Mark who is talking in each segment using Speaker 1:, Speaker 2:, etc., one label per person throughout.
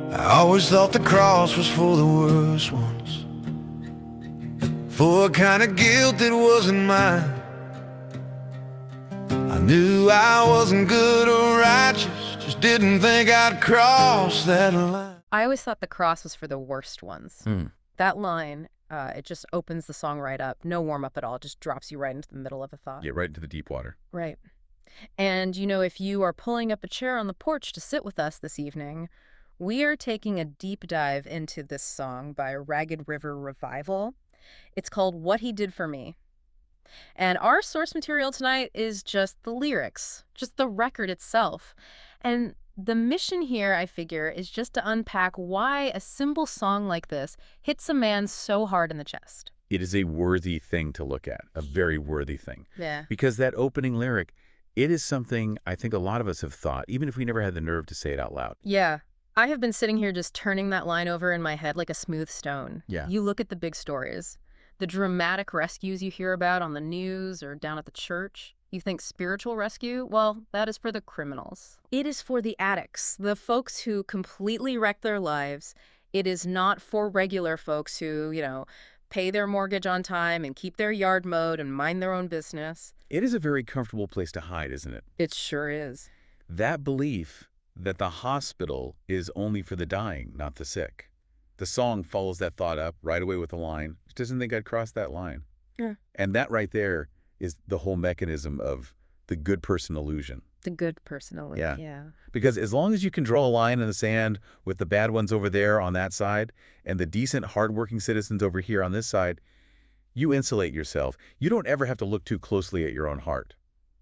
Speaker 1: I always thought the cross was for the worst ones, for a kind of guilt that wasn't mine. I knew I wasn't good or righteous, just didn't think I'd cross that line.
Speaker 2: I always thought the cross was for the worst ones. That line, it just opens the song right up. No warm-up at all. Just drops you right into the middle of a thought.
Speaker 3: Yeah, right into the deep water.
Speaker 2: Right. And, you know, if you are pulling up a chair on the porch to sit with us this evening, we are taking a deep dive into this song by Ragged River Revival. It's called What He Did for Me. And our source material tonight is just the lyrics, just the record itself. And the mission here, I figure, is just to unpack why a simple song like this hits a man so hard in the chest.
Speaker 3: It is a worthy thing to look at, a very worthy thing.
Speaker 2: Yeah.
Speaker 3: Because that opening lyric, it is something I think a lot of us have thought, even if we never had the nerve to say it out loud.
Speaker 2: Yeah. I have been sitting here just turning that line over in my head like a smooth stone.
Speaker 3: Yeah.
Speaker 2: You look at the big stories, the dramatic rescues you hear about on the news or down at the church. You think spiritual rescue? Well, that is for the criminals. It is for the addicts, the folks who completely wreck their lives. It is not for regular folks who, you know, pay their mortgage on time and keep their yard mowed and mind their own business.
Speaker 3: It is a very comfortable place to hide, isn't it?
Speaker 2: It sure is.
Speaker 3: That belief that the hospital is only for the dying, not the sick. The song follows that thought up right away with the line, doesn't think I'd cross that line.
Speaker 2: Yeah.
Speaker 3: And that right there is the whole mechanism of the good person illusion.
Speaker 2: The good person illusion. Yeah.
Speaker 3: Because as long as you can draw a line in the sand with the bad ones over there on that side and the decent, hardworking citizens over here on this side, you insulate yourself. You don't ever have to look too closely at your own heart.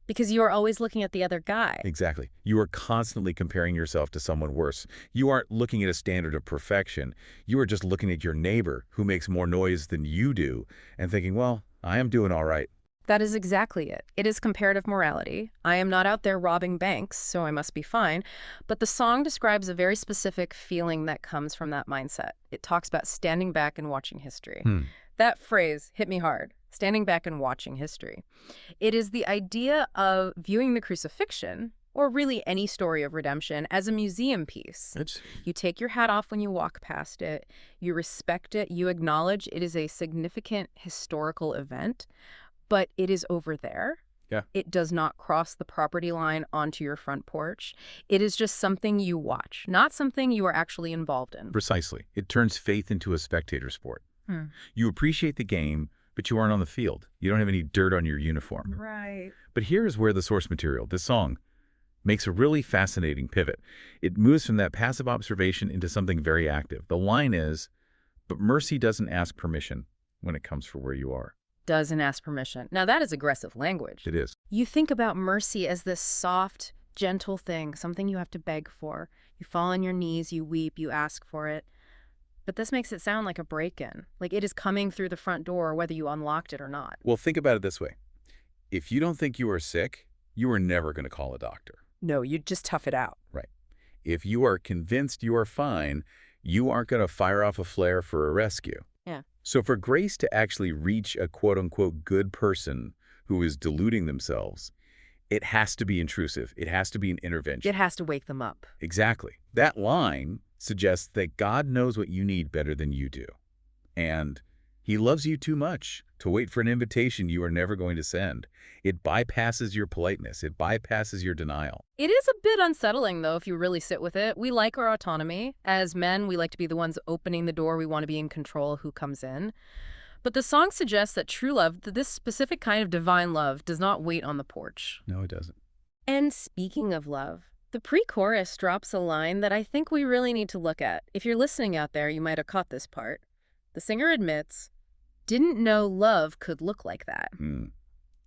Speaker 2: Because you are always looking at the other guy.
Speaker 3: Exactly. You are constantly comparing yourself to someone worse. You aren't looking at a standard of perfection. You are just looking at your neighbor who makes more noise than you do and thinking, well, I am doing all right.
Speaker 2: That is exactly it. It is comparative morality. I am not out there robbing banks, so I must be fine. But the song describes a very specific feeling that comes from that mindset. It talks about standing back and watching history. That phrase hit me hard, standing back and watching history. It is the idea of viewing the crucifixion, or really any story of redemption, as a museum piece. You take your hat off when you walk past it, you respect it, you acknowledge it is a significant historical event, but it is over there.
Speaker 3: Yeah.
Speaker 2: It does not cross the property line onto your front porch. It is just something you watch, not something you are actually involved in.
Speaker 3: Precisely. It turns faith into a spectator sport. You appreciate the game, but you aren't on the field. You don't have any dirt on your uniform.
Speaker 2: Right.
Speaker 3: But here is where the source material, this song, makes a really fascinating pivot. It moves from that passive observation into something very active. The line is, but mercy doesn't ask permission when it comes for where you are.
Speaker 2: Doesn't ask permission. Now that is aggressive language.
Speaker 3: It is.
Speaker 2: You think about mercy as this soft, gentle thing, something you have to beg for. You fall on your knees, you weep, you ask for it. But this makes it sound like a break-in, like it is coming through the front door whether you unlocked it or not.
Speaker 3: Well, think about it this way. If you don't think you are sick, you are never going to call a doctor.
Speaker 2: No, you just tough it out.
Speaker 3: Right. If you are convinced you are fine, you aren't going to fire off a flare for a rescue.
Speaker 2: Yeah.
Speaker 3: So for grace to actually reach a quote-unquote good person who is deluding themselves, it has to be intrusive. It has to be an intervention.
Speaker 2: It has to wake them up.
Speaker 3: Exactly. That line suggests that God knows what you need better than you do. And he loves you too much to wait for an invitation you are never going to send. It bypasses your politeness. It bypasses your denial.
Speaker 2: It is a bit unsettling, though, if you really sit with it. We like our autonomy. As men, we like to be the ones opening the door. We want to be in control of who comes in. But the song suggests that true love, that this specific kind of divine love, does not wait on the porch.
Speaker 3: No, it doesn't.
Speaker 2: And speaking of love, the pre-chorus drops a line that I think we really need to look at. If you're listening out there, you might have caught this part. The singer admits, didn't know love could look like that.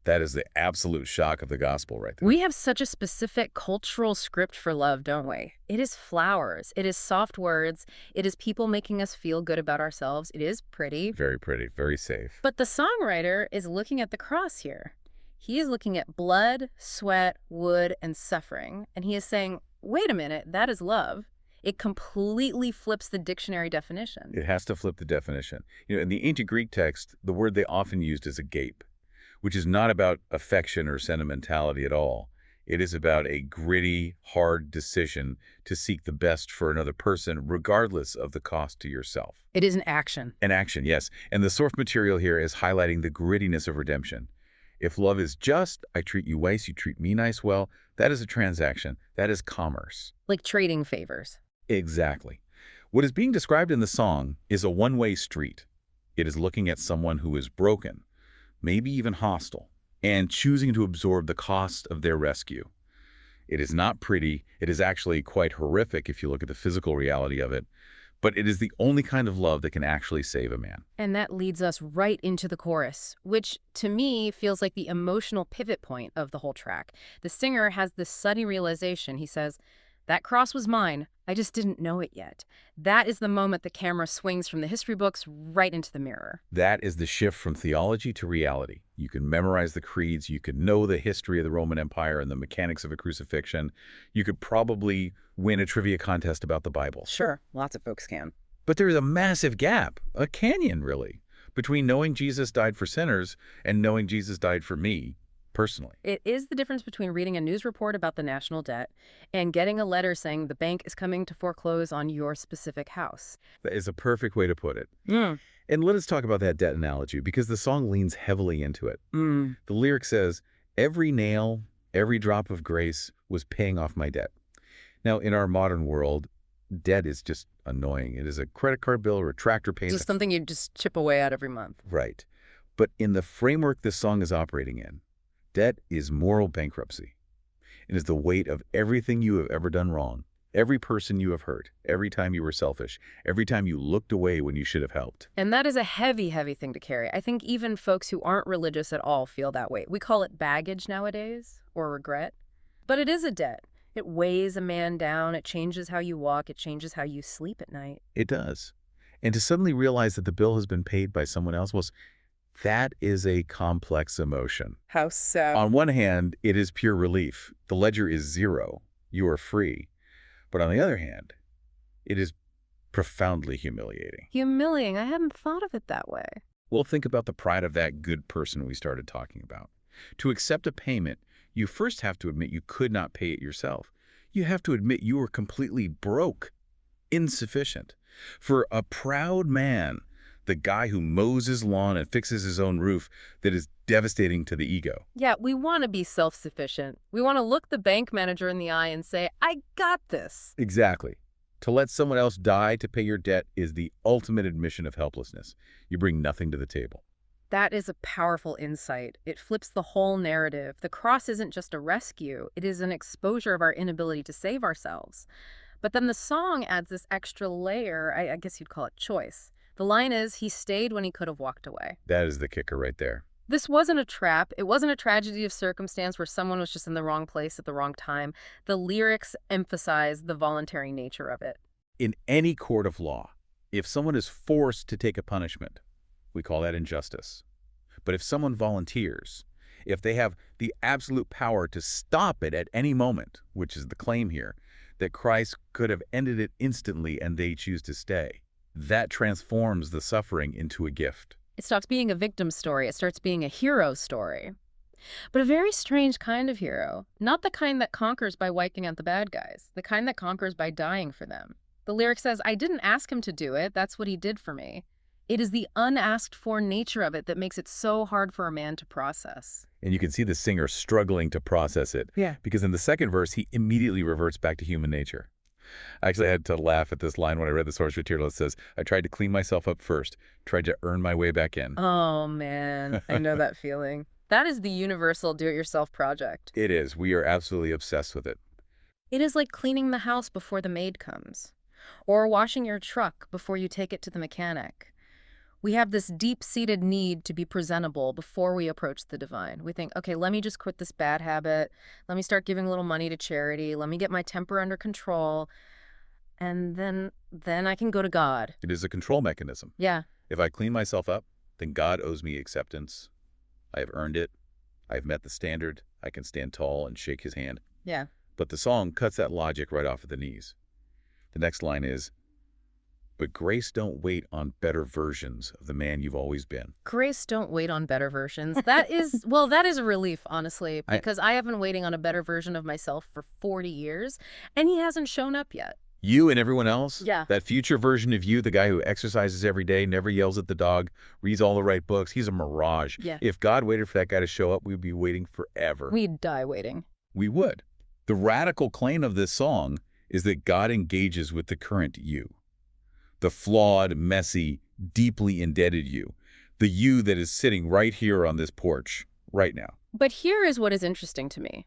Speaker 3: That is the absolute shock of the gospel right there.
Speaker 2: We have such a specific cultural script for love, don't we? It is flowers. It is soft words. It is people making us feel good about ourselves. It is pretty.
Speaker 3: Very pretty, very safe.
Speaker 2: But the songwriter is looking at the cross here. He is looking at blood, sweat, wood, and suffering. And he is saying, wait a minute, that is love. It completely flips the dictionary definition.
Speaker 3: It has to flip the definition. You know, in the ancient Greek text, the word they often used is agape, which is not about affection or sentimentality at all. It is about a gritty, hard decision to seek the best for another person, regardless of the cost to yourself.
Speaker 2: It is an action.
Speaker 3: An action, yes. And the source material here is highlighting the grittiness of redemption. If love is just, I treat you nice, you treat me nice, well, that is a transaction. That is commerce.
Speaker 2: Like trading favors.
Speaker 3: Exactly. What is being described in the song is a one-way street. It is looking at someone who is broken, maybe even hostile, and choosing to absorb the cost of their rescue. It is not pretty. It is actually quite horrific if you look at the physical reality of it, but it is the only kind of love that can actually save a man.
Speaker 2: And that leads us right into the chorus, which to me feels like the emotional pivot point of the whole track. The singer has this sudden realization. He says, "That cross was mine. I just didn't know it yet." That is the moment the camera swings from the history books right into the mirror.
Speaker 3: That is the shift from theology to reality. You can memorize the creeds, you can know the history of the Roman Empire and the mechanics of a crucifixion. You could probably win a trivia contest about the Bible.
Speaker 2: Sure, lots of folks can.
Speaker 3: But there is a massive gap, a canyon really, between knowing Jesus died for sinners and knowing Jesus died for me personally.
Speaker 2: It is the difference between reading a news report about the national debt and getting a letter saying the bank is coming to foreclose on your specific house.
Speaker 3: That is a perfect way to put it. And let us talk about that debt analogy because the song leans heavily into it. The lyric says, "Every nail, every drop of grace was paying off my debt." Now, in our modern world, debt is just annoying. It is a credit card bill or a tractor payment.
Speaker 2: Just something you just chip away at every month.
Speaker 3: Right. But in the framework this song is operating in, debt is moral bankruptcy. It is the weight of everything you have ever done wrong, every person you have hurt, every time you were selfish, every time you looked away when you should have helped.
Speaker 2: And that is a heavy, heavy thing to carry. I think even folks who aren't religious at all feel that way. We call it baggage nowadays, or regret. But it is a debt. It weighs a man down. It changes how you walk. It changes how you sleep at night.
Speaker 3: It does. And to suddenly realize that the bill has been paid by someone else, well, that is a complex emotion.
Speaker 2: How so?
Speaker 3: On one hand, it is pure relief. The ledger is zero. You are free. But on the other hand, it is profoundly humiliating.
Speaker 2: Humiliating. I hadn't thought of it that way.
Speaker 3: Well, think about the pride of that good person we started talking about. To accept a payment, you first have to admit you could not pay it yourself. You have to admit you were completely broke, insufficient. For a proud man, the guy who mows his lawn and fixes his own roof, that is devastating to the ego.
Speaker 2: Yeah, we want to be self-sufficient. We want to look the bank manager in the eye and say, "I got this."
Speaker 3: Exactly. To let someone else die to pay your debt is the ultimate admission of helplessness. You bring nothing to the table.
Speaker 2: That is a powerful insight. It flips the whole narrative. The cross isn't just a rescue. It is an exposure of our inability to save ourselves. But then the song adds this extra layer, I guess you'd call it choice. The line is, "He stayed when he could have walked away."
Speaker 3: That is the kicker right there.
Speaker 2: This wasn't a trap. It wasn't a tragedy of circumstance where someone was just in the wrong place at the wrong time. The lyrics emphasize the voluntary nature of it.
Speaker 3: In any court of law, if someone is forced to take a punishment, we call that injustice. But if someone volunteers, if they have the absolute power to stop it at any moment, which is the claim here, that Christ could have ended it instantly and they choose to stay, that transforms the suffering into a gift.
Speaker 2: It stops being a victim story. It starts being a hero story. But a very strange kind of hero. Not the kind that conquers by wiping out the bad guys. The kind that conquers by dying for them. The lyric says, "I didn't ask him to do it. That's what he did for me." It is the unasked for nature of it that makes it so hard for a man to process.
Speaker 3: And you can see the singer struggling to process it.
Speaker 2: Yeah.
Speaker 3: Because in the second verse, he immediately reverts back to human nature. I actually had to laugh at this line when I read the source material. It says, "I tried to clean myself up first, tried to earn my way back in."
Speaker 2: Oh, man. I know that feeling. That is the universal do-it-yourself project.
Speaker 3: It is. We are absolutely obsessed with it.
Speaker 2: It is like cleaning the house before the maid comes, or washing your truck before you take it to the mechanic. We have this deep-seated need to be presentable before we approach the divine. We think, okay, let me just quit this bad habit. Let me start giving a little money to charity. Let me get my temper under control. And then I can go to God.
Speaker 3: It is a control mechanism.
Speaker 2: Yeah.
Speaker 3: If I clean myself up, then God owes me acceptance. I have earned it. I have met the standard. I can stand tall and shake his hand.
Speaker 2: Yeah.
Speaker 3: But the song cuts that logic right off at the knees. The next line is, But grace don't wait on better versions of the man you've always been.
Speaker 2: Grace don't wait on better versions. That is, well, that is a relief, honestly, because I have been waiting on a better version of myself for 40 years, and he hasn't shown up yet.
Speaker 3: You and everyone else?
Speaker 2: Yeah.
Speaker 3: That future version of you, the guy who exercises every day, never yells at the dog, reads all the right books, he's a mirage.
Speaker 2: Yeah.
Speaker 3: If God waited for that guy to show up, we'd be waiting forever.
Speaker 2: We'd die waiting.
Speaker 3: We would. The radical claim of this song is that God engages with the current you. The flawed, messy, deeply indebted you. The you that is sitting right here on this porch, right now.
Speaker 2: But here is what is interesting to me.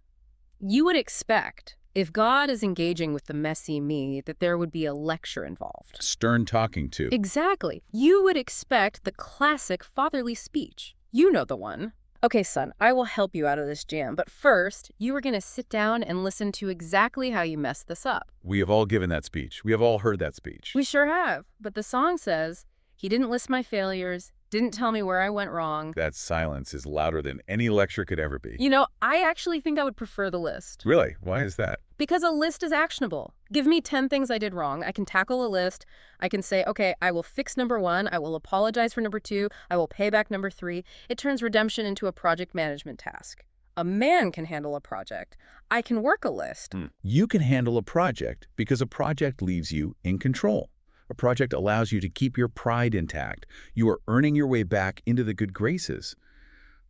Speaker 2: You would expect, if God is engaging with the messy me, that there would be a lecture involved.
Speaker 3: Stern talking to.
Speaker 2: Exactly. You would expect the classic fatherly speech. You know the one. Okay, son, I will help you out of this jam, but first, you are going to sit down and listen to exactly how you messed this up.
Speaker 3: We have all given that speech. We have all heard that speech.
Speaker 2: We sure have, but the song says, he didn't list my failures, didn't tell me where I went wrong.
Speaker 3: That silence is louder than any lecture could ever be.
Speaker 2: You know, I actually think I would prefer the list.
Speaker 3: Really? Why is that?
Speaker 2: Because a list is actionable. Give me 10 things I did wrong. I can tackle a list. I can say, okay, I will fix number 1. I will apologize for number 2. I will pay back number 3. It turns redemption into a project management task. A man can handle a project. I can work a list.
Speaker 3: You can handle a project because a project leaves you in control. A project allows you to keep your pride intact. You are earning your way back into the good graces.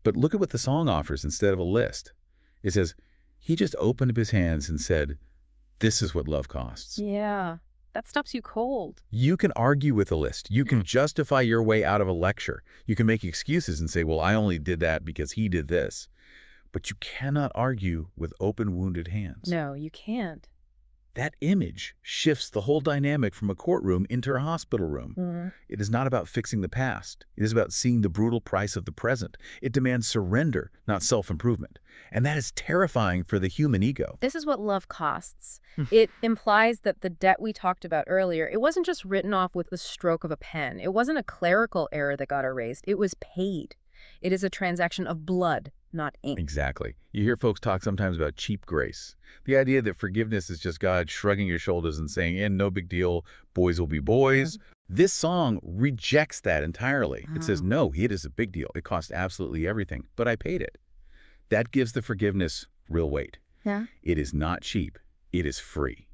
Speaker 3: But look at what the song offers instead of a list. It says, he just opened up his hands and said, this is what love costs.
Speaker 2: Yeah, that stops you cold.
Speaker 3: You can argue with a list. You can justify your way out of a lecture. You can make excuses and say, well, I only did that because he did this. But you cannot argue with open, wounded hands.
Speaker 2: No, you can't.
Speaker 3: That image shifts the whole dynamic from a courtroom into a hospital room. It is not about fixing the past. It is about seeing the brutal price of the present. It demands surrender, not self-improvement. And that is terrifying for the human ego.
Speaker 2: This is what love costs. It implies that the debt we talked about earlier, it wasn't just written off with the stroke of a pen. It wasn't a clerical error that got erased. It was paid. It is a transaction of blood, not ink.
Speaker 3: Exactly. You hear folks talk sometimes about cheap grace. The idea that forgiveness is just God shrugging your shoulders and saying, no big deal, boys will be boys. This song rejects that entirely. It says, no, it is a big deal. It cost absolutely everything, but I paid it. That gives the forgiveness real weight.
Speaker 2: Yeah.
Speaker 3: It is not cheap. It is free.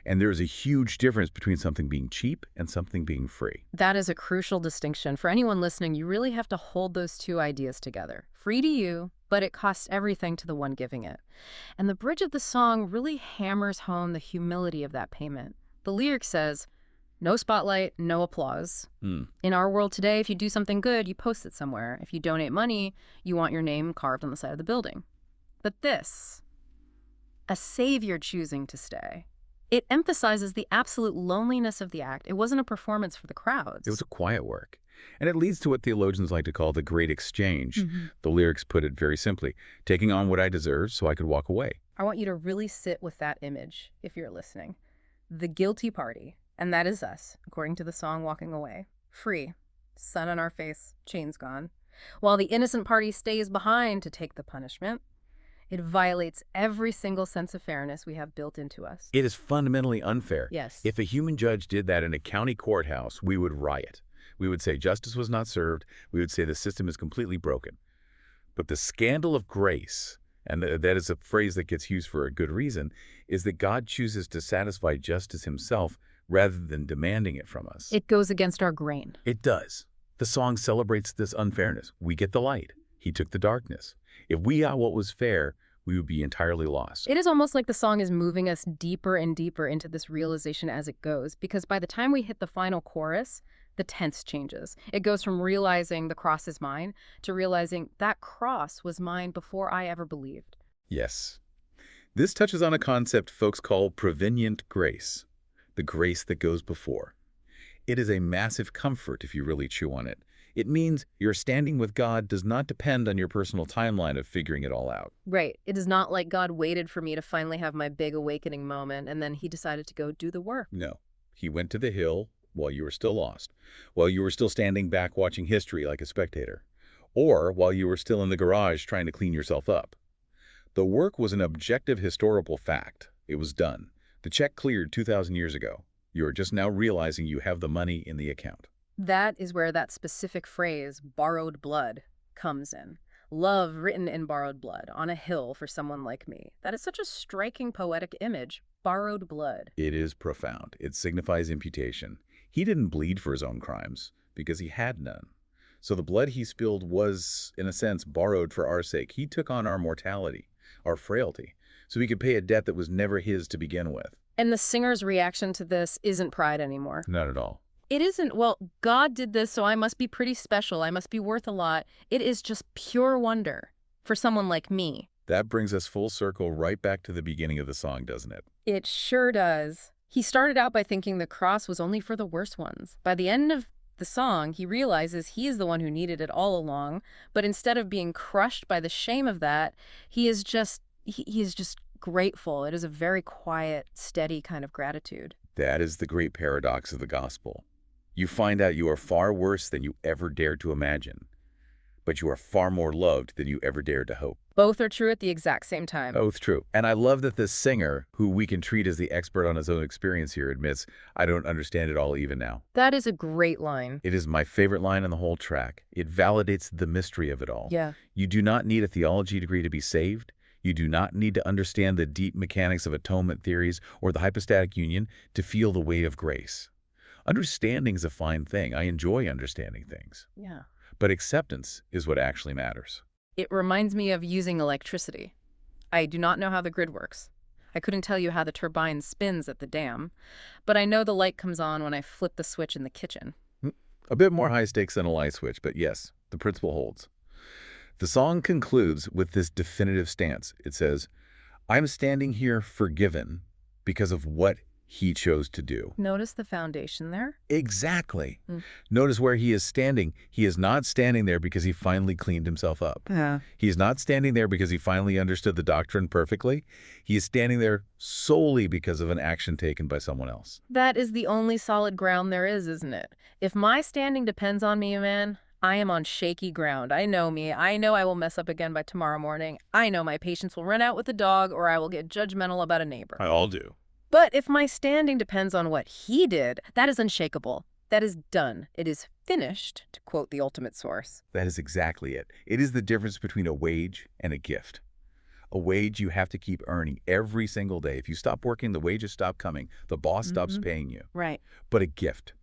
Speaker 3: And there is a huge difference between something being cheap and something being free.
Speaker 2: That is a crucial distinction. For anyone listening, you really have to hold those two ideas together. Free to you, but it costs everything to the one giving it. And the bridge of the song really hammers home the humility of that payment. The lyric says, no spotlight, no applause. In our world today, if you do something good, you post it somewhere. If you donate money, you want your name carved on the side of the building. But this, a savior choosing to stay, it emphasizes the absolute loneliness of the act. It wasn't a performance for the crowds.
Speaker 3: It was a quiet work. And it leads to what theologians like to call the great exchange. The lyrics put it very simply, taking on what I deserve so I could walk away.
Speaker 2: I want you to really sit with that image, if you're listening. The guilty party, and that is us, according to the song Walking Away. Free, sun on our face, chains gone. While the innocent party stays behind to take the punishment. It violates every single sense of fairness we have built into us.
Speaker 3: It is fundamentally unfair.
Speaker 2: Yes.
Speaker 3: If a human judge did that in a county courthouse, we would riot. We would say justice was not served. We would say the system is completely broken. But the scandal of grace, and that is a phrase that gets used for a good reason, is that God chooses to satisfy justice himself rather than demanding it from us.
Speaker 2: It goes against our grain.
Speaker 3: It does. The song celebrates this unfairness. We get the light. He took the darkness. If we got what was fair, we would be entirely lost.
Speaker 2: It is almost like the song is moving us deeper and deeper into this realization as it goes, because by the time we hit the final chorus, the tense changes. It goes from realizing the cross is mine to realizing that cross was mine before I ever believed.
Speaker 3: Yes. This touches on a concept folks call prevenient grace, the grace that goes before. It is a massive comfort if you really chew on it. It means your standing with God does not depend on your personal timeline of figuring it all out.
Speaker 2: Right. It is not like God waited for me to finally have my big awakening moment and then he decided to go do the work.
Speaker 3: No. He went to the hill while you were still lost, while you were still standing back watching history like a spectator, or while you were still in the garage trying to clean yourself up. The work was an objective historical fact. It was done. The check cleared 2,000 years ago. You are just now realizing you have the money in the account.
Speaker 2: That is where that specific phrase, borrowed blood, comes in. Love written in borrowed blood, on a hill for someone like me. That is such a striking poetic image, borrowed blood.
Speaker 3: It is profound. It signifies imputation. He didn't bleed for his own crimes because he had none. So the blood he spilled was, in a sense, borrowed for our sake. He took on our mortality, our frailty, so he could pay a debt that was never his to begin with.
Speaker 2: And the singer's reaction to this isn't pride anymore.
Speaker 3: Not at all.
Speaker 2: It isn't, well, God did this, so I must be pretty special. I must be worth a lot. It is just pure wonder for someone like me.
Speaker 3: That brings us full circle right back to the beginning of the song, doesn't it?
Speaker 2: It sure does. He started out by thinking the cross was only for the worst ones. By the end of the song, he realizes he is the one who needed it all along, but instead of being crushed by the shame of that, he is just grateful. It is a very quiet, steady kind of gratitude.
Speaker 3: That is the great paradox of the gospel. You find out you are far worse than you ever dared to imagine, but you are far more loved than you ever dared to hope.
Speaker 2: Both are true at the exact same time.
Speaker 3: Both true. And I love that the singer, who we can treat as the expert on his own experience here, admits, I don't understand it all even now.
Speaker 2: That is a great line.
Speaker 3: It is my favorite line on the whole track. It validates the mystery of it all.
Speaker 2: Yeah.
Speaker 3: You do not need a theology degree to be saved. You do not need to understand the deep mechanics of atonement theories or the hypostatic union to feel the weight of grace. Understanding is a fine thing. I enjoy understanding things.
Speaker 2: Yeah.
Speaker 3: But acceptance is what actually matters.
Speaker 2: It reminds me of using electricity. I do not know how the grid works. I couldn't tell you how the turbine spins at the dam, but I know the light comes on when I flip the switch in the kitchen.
Speaker 3: A bit more high stakes than a light switch, but yes, the principle holds. The song concludes with this definitive stance. It says, I'm standing here forgiven because of what he chose to do.
Speaker 2: Notice the foundation there?
Speaker 3: Exactly. Notice where he is standing. He is not standing there because he finally cleaned himself up. He is not standing there because he finally understood the doctrine perfectly. He is standing there solely because of an action taken by someone else.
Speaker 2: That is the only solid ground there is, isn't it? If my standing depends on me, man, I am on shaky ground. I know me. I know I will mess up again by tomorrow morning. I know my patience will run out with the dog, or I will get judgmental about a neighbor.
Speaker 3: I all do.
Speaker 2: But if my standing depends on what he did, that is unshakable. That is done. It is finished, to quote the ultimate source.
Speaker 3: That is exactly it. It is the difference between a wage and a gift. A wage you have to keep earning every single day. If you stop working, the wages stop coming. The boss stops paying you.
Speaker 2: Right.
Speaker 3: But a gift.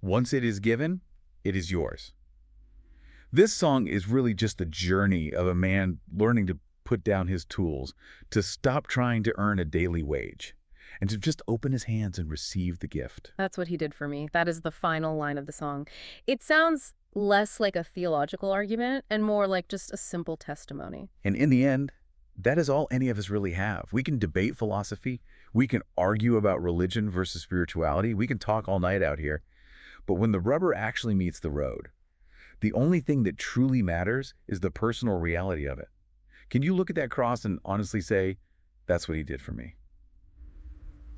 Speaker 3: Once it is given, it is yours. This song is really just the journey of a man learning to put down his tools, to stop trying to earn a daily wage, and to just open his hands and receive the gift.
Speaker 2: That's what he did for me. That is the final line of the song. It sounds less like a theological argument and more like just a simple testimony.
Speaker 3: And in the end, that is all any of us really have. We can debate philosophy. We can argue about religion versus spirituality. We can talk all night out here. But when the rubber actually meets the road, the only thing that truly matters is the personal reality of it. Can you look at that cross and honestly say, that's what he did for me?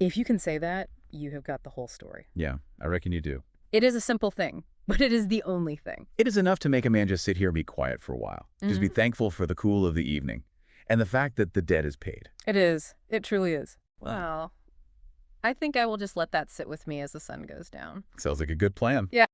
Speaker 2: If you can say that, you have got the whole story.
Speaker 3: Yeah, I reckon you do.
Speaker 2: It is a simple thing, but it is the only thing.
Speaker 3: It is enough to make a man just sit here and be quiet for a while. Just be thankful for the cool of the evening and the fact that the debt is paid.
Speaker 2: It is. It truly is. Wow. I think I will just let that sit with me as the sun goes down.
Speaker 3: Sounds like a good plan.
Speaker 2: Yeah.